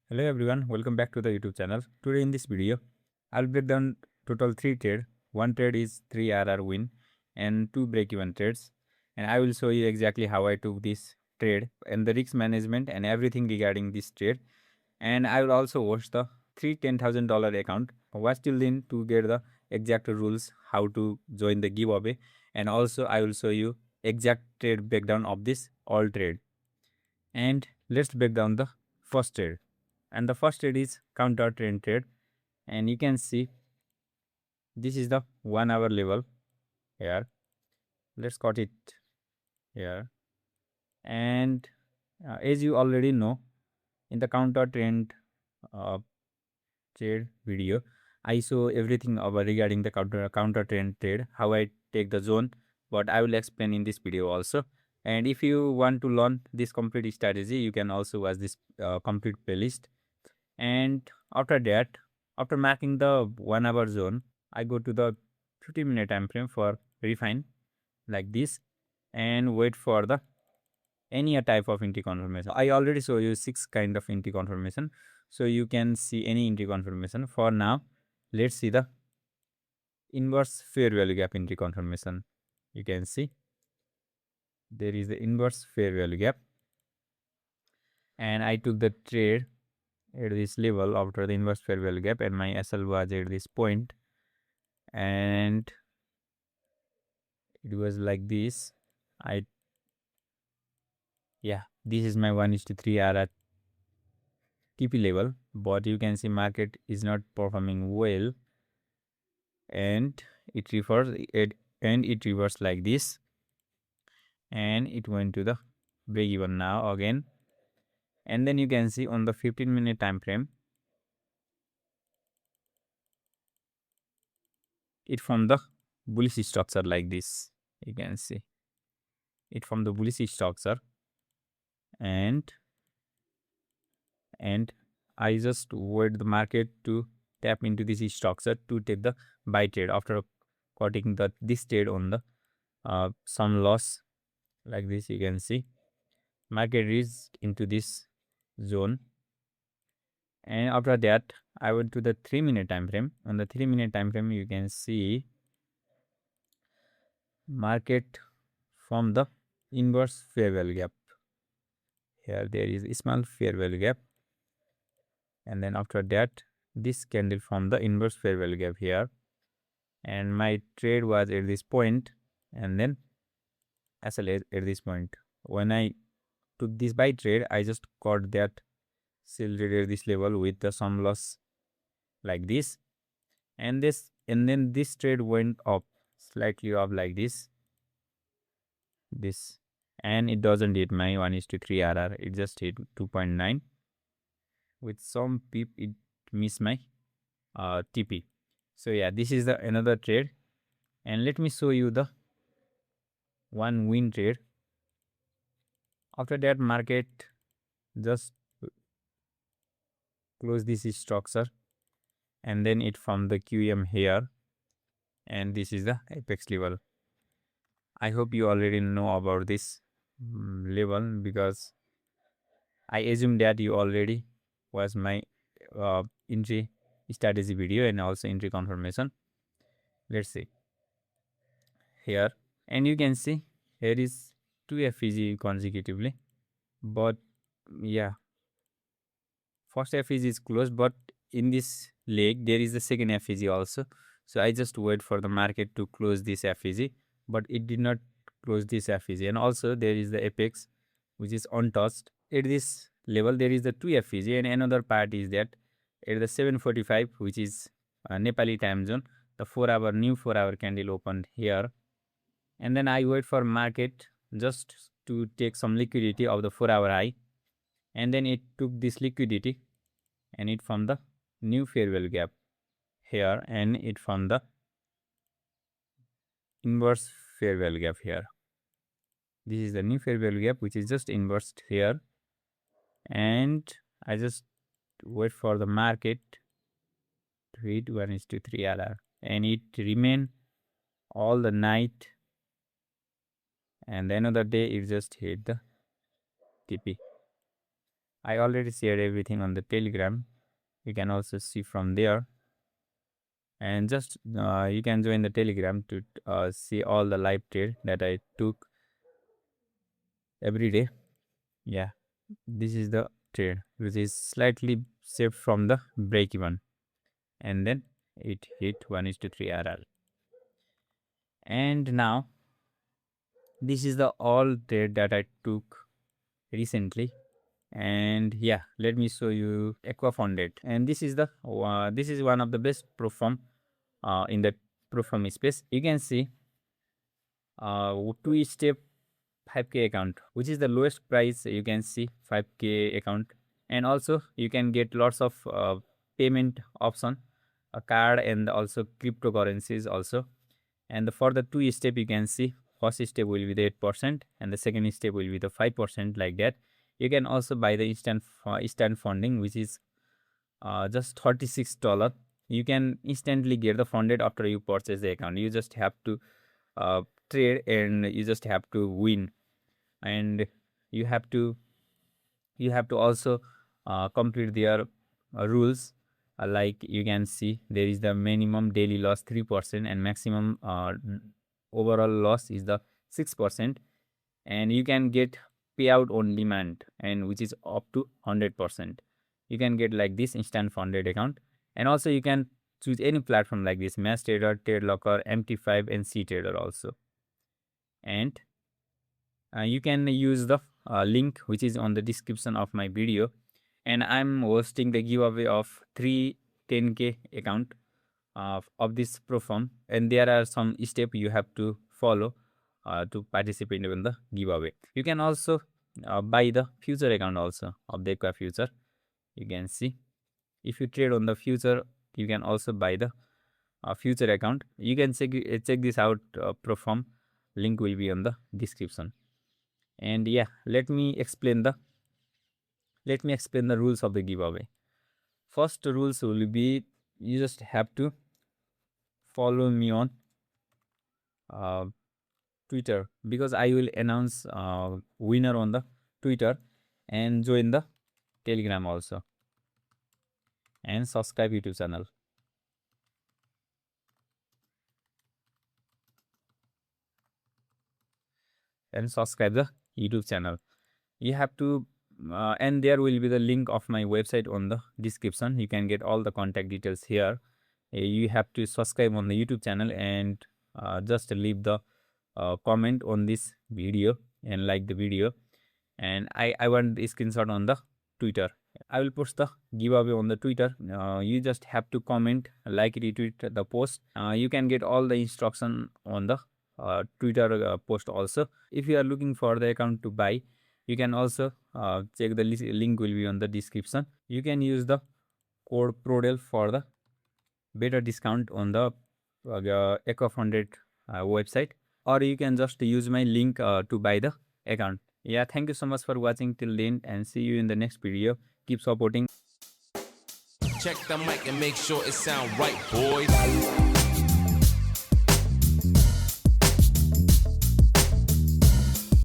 Hello everyone, welcome back to the YouTube channel. Today in this video, I'll break down total 3 trades. One trade is 3 RR win and 2 break-even trades. And I will show you exactly how I took this trade and the risk management and everything regarding this trade. And I will also watch the $10,000 account. Watch till then to get the exact rules, how to join the giveaway. And also I will show you exact trade breakdown of this all trade. And let's break down the first trade. And the first trade is counter trend trade, and you can see this is the 1 hour level here. Let's cut it here. And as you already know, in the counter trend trade video, I show everything about regarding the counter trend trade, how I take the zone, but I will explain in this video also. And if you want to learn this complete strategy, you can also watch this complete playlist. And after that, after marking the 1 hour zone, I go to the 50-minute time frame for refine like this and wait for the any type of entry confirmation. I already show you 6 kind of entry confirmation, so you can see any entry confirmation. For now, let's see the inverse fair value gap entry confirmation. You can see there is the inverse fair value gap, and I took the trade at this level after the inverse fair value gap, and my SL was at this point, and it was like this. This is my 1:3 RR TP level, but you can see market is not performing well, and it reversed like this, and it went to the break even now again. And then you can see on the 15-minute time frame, it formed the bullish structure like this. You can see it from the bullish structure, and I just wait the market to tap into this structure to take the buy trade after cutting this trade on the some loss like this. You can see market reached into this zone, and after that I went to the 3-minute time frame. On the 3-minute time frame, you can see market from the inverse fair value gap. Here there is a small fair value gap, and then after that this candle from the inverse fair value gap here, and my trade was at this point, and then SL at this point. When I took this buy trade, I just caught that sell trade at this level with the some loss like this, and then this trade went up slightly up like this, and it doesn't hit my 1:3 RR. It just hit 2.9. With some pip, it missed my TP. So yeah, this is the another trade, and let me show you the one win trade. After that, market just close this structure, and then it formed the QM here, and this is the apex level. I hope you already know about this level, because I assume that you already watched my entry strategy video and also entry confirmation. Let's see here, and you can see here is 2 FEG consecutively, but yeah, first FEG is closed, but in this leg there is the second FEG also. So I just wait for the market to close this FEG, but it did not close this FEG. And also there is the apex which is untouched. At this level there is the 2 FEG, and another part is that at the 7:45, which is Nepali time zone, the 4-hour new 4-hour candle opened here, and then I wait for market just to take some liquidity of the 4-hour high, and then it took this liquidity and it formed the new fair value gap here, and it formed the inverse fair value gap here. This is the new fair value gap which is just inversed here, and I just wait for the market to hit 1:3 RR, and it remained all the night, and the another day it just hit the TP. I already shared everything on the Telegram. You can also see from there, and just you can join the Telegram to see all the live trade that I took every day. Yeah, this is the trade which is slightly saved from the break even, and then it hit 1:3 RR. And now this is the all trade that I took recently. And yeah, let me show you AquaFunded. And this is the this is one of the best perform in the perform space. You can see 2-step 5k account, which is the lowest price. You can see 5k account, and also you can get lots of payment option, a card, and also cryptocurrencies also. And for the 2-step, you can see first step will be the 8%, and the second step will be the 5%, like that. You can also buy the instant funding, which is just $36. You can instantly get the funded after you purchase the account. You just have to trade, and you just have to win, and you have to also complete their rules. Like you can see, there is the minimum daily loss 3%, and maximum overall loss is the 6%, and you can get payout on demand, and which is up to 100%. You can get like this instant funded account, and also you can choose any platform like this: MatchTrader, TradeLocker, MT5, and cTrader also. And you can use the link which is on the description of my video, and I'm hosting the giveaway of 3 10k account of this platform, and there are some steps you have to follow to participate in the giveaway. You can also buy the future account also of the Aqua future. You can see, if you trade on the future, you can also buy the future account. You can check this out. Platform link will be on the description. And yeah, let me explain the rules of the giveaway. First rules will be, you just have to follow me on Twitter, because I will announce winner on the Twitter, and join the Telegram also, and subscribe YouTube channel. And subscribe the YouTube channel. You have to and there will be the link of my website on the description. You can get all the contact details here. You have to subscribe on the YouTube channel, and just leave the comment on this video, and like the video. And I want the screenshot on the Twitter. I will post the giveaway on the Twitter. You just have to comment, like, retweet the post. You can get all the instruction on the Twitter post also. If you are looking for the account to buy, you can also check the link will be on the description. You can use the code PRODEL for the better discount on the AquaFunded website, or you can just use my link to buy the account. Yeah, thank you so much for watching till then, and see you in the next video. Keep supporting. Check the mic and make sure it sound right, boys.